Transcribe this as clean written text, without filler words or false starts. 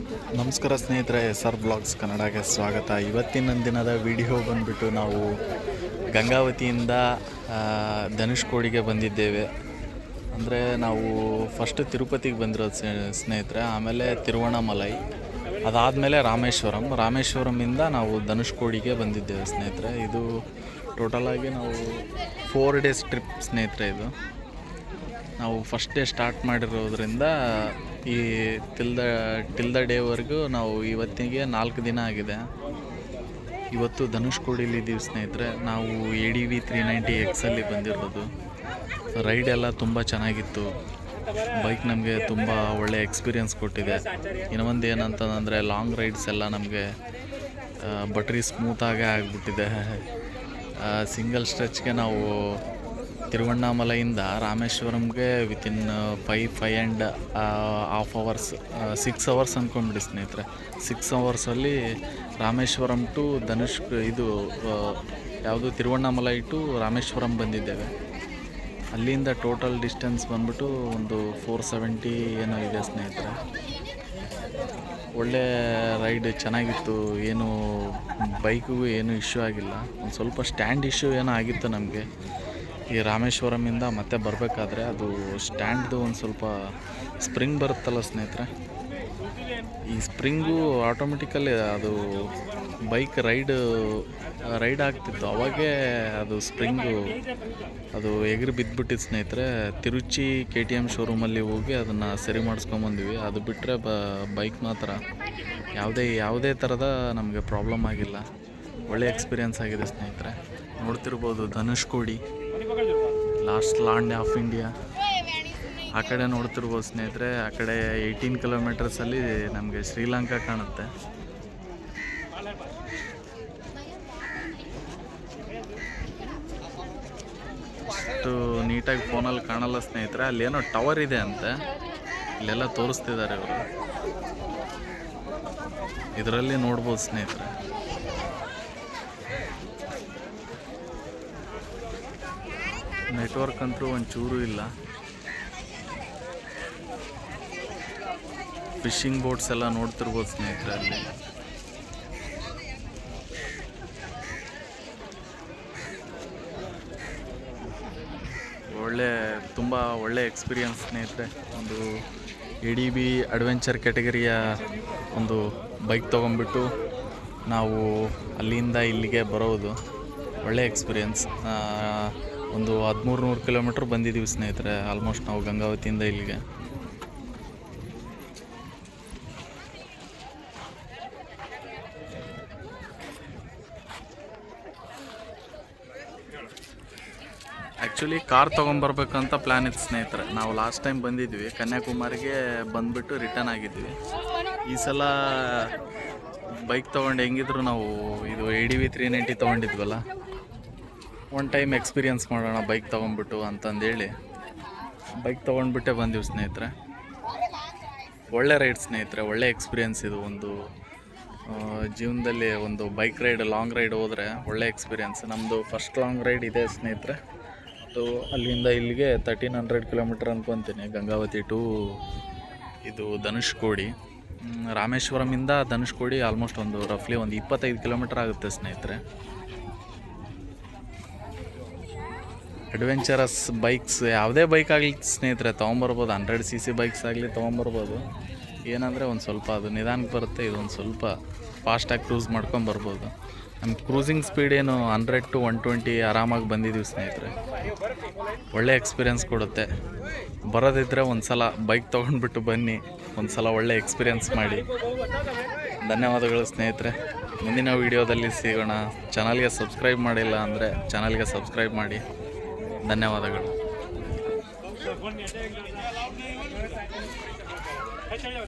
ನಮಸ್ಕಾರ ಸ್ನೇಹಿತರೆ, SR blogs ಕನ್ನಡಕ್ಕೆ ಸ್ವಾಗತ. ಇವತ್ತಿನ ದಿನದ ವಿಡಿಯೋ ಬಂದುಬಿಟ್ಟು ನಾವು ಗಂಗಾವತಿಯಿಂದ ಧನುಷ್ಕೋಡಿಗೆ ಬಂದಿದ್ದೇವೆ. ಅಂದರೆ ನಾವು ಫಸ್ಟ್ ತಿರುಪತಿಗೆ ಬಂದಿರೋದು ಸ್ನೇಹಿತರೆ, ಆಮೇಲೆ ತಿರುವಣ್ಣಾಮಲೈ, ಅದಾದಮೇಲೆ ರಾಮೇಶ್ವರಮಿಂದ ನಾವು ಧನುಷ್ಕೋಡಿಗೆ ಬಂದಿದ್ದೇವೆ ಸ್ನೇಹಿತರೆ. ಇದು ಟೋಟಲಾಗಿ ನಾವು 4 ಡೇಸ್ ಟ್ರಿಪ್ ಸ್ನೇಹಿತರೆ. ಇದು ನಾವು ಫಸ್ಟ್ ಡೇ ಸ್ಟಾರ್ಟ್ ಮಾಡಿರೋದ್ರಿಂದ ಈ ಟಿಲ್ ದ ಡೇವರೆಗೂ ನಾವು ಇವತ್ತಿಗೆ 4 ದಿನ ಆಗಿದೆ. ಇವತ್ತು ಧನುಷ್ಕೋಡಿಲಿದ್ದೀವಿ ಸ್ನೇಹಿತರೆ. ನಾವು ADV 390Xಲ್ಲಿ ಬಂದಿರೋದು. ರೈಡ್ ಎಲ್ಲ ತುಂಬ ಚೆನ್ನಾಗಿತ್ತು. ಬೈಕ್ ನಮಗೆ ತುಂಬ ಒಳ್ಳೆ ಎಕ್ಸ್ಪೀರಿಯನ್ಸ್ ಕೊಟ್ಟಿದೆ. ಇನ್ನೊಂದು ಏನಂತಂದರೆ ಲಾಂಗ್ ರೈಡ್ಸ್ ಎಲ್ಲ ನಮಗೆ ಬಟ್ರಿ ಸ್ಮೂತಾಗೇ ಆಗಿಬಿಟ್ಟಿದೆ. ಸಿಂಗಲ್ ಸ್ಟ್ರೆಚ್ಗೆ ನಾವು ತಿರುವಣ್ಣಾಮಲೈಯಿಂದ ರಾಮೇಶ್ವರಂಗೆ ವಿತಿನ್ 5.5 hours 6 hours ಅಂದ್ಕೊಂಡ್ಬಿಡಿ ಸ್ನೇಹಿತರೆ. 6 hours ರಾಮೇಶ್ವರಂ ಟು ಇದು ಯಾವುದು ತಿರುವಣ್ಣಾಮಲೈ ಟು ರಾಮೇಶ್ವರಂ ಬಂದಿದ್ದೇವೆ. ಅಲ್ಲಿಂದ ಟೋಟಲ್ ಡಿಸ್ಟೆನ್ಸ್ ಬಂದ್ಬಿಟ್ಟು ಒಂದು 470 ಏನೋ ಇದೆ ಸ್ನೇಹಿತರೆ. ಒಳ್ಳೆ ರೈಡ್ ಚೆನ್ನಾಗಿತ್ತು. ಏನು ಬೈಕಿಗೂ ಏನೂ ಇಶ್ಯೂ ಆಗಿಲ್ಲ. ಒಂದು ಸ್ವಲ್ಪ ಸ್ಟ್ಯಾಂಡ್ ಇಶ್ಯೂ ಏನೋ ಆಗಿತ್ತು ನಮಗೆ ಈ ರಾಮೇಶ್ವರಮಿಂದ ಮತ್ತೆ ಬರಬೇಕಾದ್ರೆ. ಅದು ಸ್ಟ್ಯಾಂಡ್ದು ಒಂದು ಸ್ವಲ್ಪ ಸ್ಪ್ರಿಂಗ್ ಬರುತ್ತಲ್ಲ ಸ್ನೇಹಿತರೆ, ಈ ಸ್ಪ್ರಿಂಗು ಆಟೋಮೆಟಿಕಲಿ ಅದು ಬೈಕ್ ರೈಡ್ ಆಗ್ತಿತ್ತು. ಅವಾಗೇ ಅದು ಸ್ಪ್ರಿಂಗು ಅದು ಎಗರಿ ಬಿದ್ದುಬಿಟ್ಟಿತ್ತು ಸ್ನೇಹಿತರೆ. ತಿರುಚಿ KTM ಶೋರೂಮಲ್ಲಿ ಹೋಗಿ ಅದನ್ನು ಸರಿ ಮಾಡಿಸ್ಕೊಂಬಂದ್ವಿ. ಅದು ಬಿಟ್ಟರೆ ಬೈಕ್ ಮಾತ್ರ ಯಾವುದೇ ಥರದ ನಮಗೆ ಪ್ರಾಬ್ಲಮ್ ಆಗಿಲ್ಲ. ಒಳ್ಳೆ ಎಕ್ಸ್ಪೀರಿಯನ್ಸ್ ಆಗಿದೆ ಸ್ನೇಹಿತರೆ. ನೋಡ್ತಿರ್ಬೋದು Dhanushkodi, last land of India. ಆ ಕಡೆ ನೋಡ್ತಿರ್ಬೋದು ಸ್ನೇಹಿತರೆ, ಆ ಕಡೆ 18 ಕಿಲೋಮೀಟರ್ಸಲ್ಲಿ ನಮಗೆ ಶ್ರೀಲಂಕಾ ಕಾಣುತ್ತೆ. ಅಷ್ಟು ನೀಟಾಗಿ ಫೋನಲ್ಲಿ ಕಾಣಲ್ಲ ಸ್ನೇಹಿತರೆ. ಅಲ್ಲೇನೋ ಟವರ್ ಇದೆ ಅಂತೆ, ಇಲ್ಲೆಲ್ಲ ತೋರಿಸ್ತಿದ್ದಾರೆ ಅವರು. ಇದರಲ್ಲಿ ನೋಡ್ಬೋದು ಸ್ನೇಹಿತರೆ. ನೆಟ್ವರ್ಕ್ ಅಂತೂ ಒಂಚೂರು ಇಲ್ಲ. ಫಿಶಿಂಗ್ ಬೋಟ್ಸ್ ಎಲ್ಲ ನೋಡ್ತಿರ್ಬೋದು ಸ್ನೇಹಿತರೆ. ಅಲ್ಲಿ ತುಂಬ ಒಳ್ಳೆ ಎಕ್ಸ್ಪೀರಿಯನ್ಸ್ ಸ್ನೇಹಿತರೆ. ಒಂದು ADV ಅಡ್ವೆಂಚರ್ ಕ್ಯಾಟಗರಿಯ ಒಂದು ಬೈಕ್ ತೊಗೊಂಡ್ಬಿಟ್ಟು ನಾವು ಅಲ್ಲಿಂದ ಇಲ್ಲಿಗೆ ಬರೋದು ಒಳ್ಳೆ ಎಕ್ಸ್ಪೀರಿಯನ್ಸ್. ಒಂದು 1300 ಕಿಲೋಮೀಟ್ರ್ ಬಂದಿದ್ದೀವಿ ಸ್ನೇಹಿತರೆ ಆಲ್ಮೋಸ್ಟ್ ನಾವು ಗಂಗಾವತಿಯಿಂದ ಇಲ್ಲಿಗೆ. ಆ್ಯಕ್ಚುಲಿ ಕಾರ್ ತೊಗೊಂಬರ್ಬೇಕಂತ ಪ್ಲ್ಯಾನ್ ಇತ್ತು ಸ್ನೇಹಿತರೆ. ನಾವು ಲಾಸ್ಟ್ ಟೈಮ್ ಬಂದಿದ್ವಿ, ಕನ್ಯಾಕುಮಾರಿಗೆ ಬಂದುಬಿಟ್ಟು ರಿಟರ್ನ್ ಆಗಿದ್ವಿ. ಈ ಸಲ ಬೈಕ್ ತೊಗೊಂಡು ಹೆಂಗಿದ್ರು ನಾವು ಇದು ADV 390 ತೊಗೊಂಡಿದ್ವಲ್ಲ, ಒನ್ ಟೈಮ್ ಎಕ್ಸ್ಪೀರಿಯನ್ಸ್ ಮಾಡೋಣ ಬೈಕ್ ತೊಗೊಂಡ್ಬಿಟ್ಟು ಅಂತಂದೇಳಿ ಬೈಕ್ ತೊಗೊಂಡ್ಬಿಟ್ಟೆ ಬಂದೀವಿ ಸ್ನೇಹಿತರೆ. ಒಳ್ಳೆ ರೈಡ್ ಸ್ನೇಹಿತರೆ, ಒಳ್ಳೆ ಎಕ್ಸ್ಪೀರಿಯನ್ಸ್ ಇದು. ಒಂದು ಜೀವನದಲ್ಲಿ ಒಂದು ಬೈಕ್ ರೈಡ್, ಲಾಂಗ್ ರೈಡ್ ಹೋದರೆ ಒಳ್ಳೆ ಎಕ್ಸ್ಪೀರಿಯನ್ಸ್. ನಮ್ಮದು ಫಸ್ಟ್ ಲಾಂಗ್ ರೈಡ್ ಇದೆ ಸ್ನೇಹಿತರೆ. ಅದು ಅಲ್ಲಿಂದ ಇಲ್ಲಿಗೆ 1300 ಕಿಲೋಮೀಟ್ರ್ ಅಂದ್ಕೊತೀನಿ, ಗಂಗಾವತಿ ಟು ಇದು ಧನುಷ್ಕೋಡಿ. ರಾಮೇಶ್ವರಮಿಂದ ಧನುಷ್ಕೋಡಿ ಆಲ್ಮೋಸ್ಟ್ ಒಂದು ರಫ್ಲಿ ಒಂದು 25 ಕಿಲೋಮೀಟ್ರ್ ಆಗುತ್ತೆ ಸ್ನೇಹಿತರೆ. ಅಡ್ವೆಂಚರಸ್ ಬೈಕ್ಸ್ ಯಾವುದೇ ಬೈಕ್ ಆಗಲಿ ಸ್ನೇಹಿತರೆ ತೊಗೊಂಬರ್ಬೋದು. 100cc ಬೈಕ್ಸ್ ಆಗಲಿ ತೊಗೊಂಬರ್ಬೋದು. ಏನಂದರೆ ಒಂದು ಸ್ವಲ್ಪ ಅದು ನಿಧಾನಕ್ಕೆ ಬರುತ್ತೆ. ಇದೊಂದು ಸ್ವಲ್ಪ ಫಾಸ್ಟಾಗಿ ಕ್ರೂಸ್ ಮಾಡ್ಕೊಂಬರ್ಬೋದು. ನಮ್ಮ ಕ್ರೂಸಿಂಗ್ ಸ್ಪೀಡ್ ಏನು 100 to 120 ಆರಾಮಾಗಿ ಬಂದಿದ್ದೀವಿ ಸ್ನೇಹಿತರೆ. ಒಳ್ಳೆ ಎಕ್ಸ್ಪೀರಿಯನ್ಸ್ ಕೊಡುತ್ತೆ. ಬರೋದಿದ್ದರೆ ಒಂದು ಸಲ ಬೈಕ್ ತೊಗೊಂಡ್ಬಿಟ್ಟು ಬನ್ನಿ, ಒಂದು ಸಲ ಒಳ್ಳೆ ಎಕ್ಸ್ಪೀರಿಯನ್ಸ್ ಮಾಡಿ. ಧನ್ಯವಾದಗಳು ಸ್ನೇಹಿತರೆ. ಮುಂದಿನ ವೀಡಿಯೋದಲ್ಲಿ ಸಿಗೋಣ. ಚಾನಲ್ಗೆ ಸಬ್ಸ್ಕ್ರೈಬ್ ಮಾಡಿಲ್ಲ ಅಂದರೆ ಚಾನಲ್ಗೆ ಸಬ್ಸ್ಕ್ರೈಬ್ ಮಾಡಿ. ಧನ್ಯವಾದಗಳು.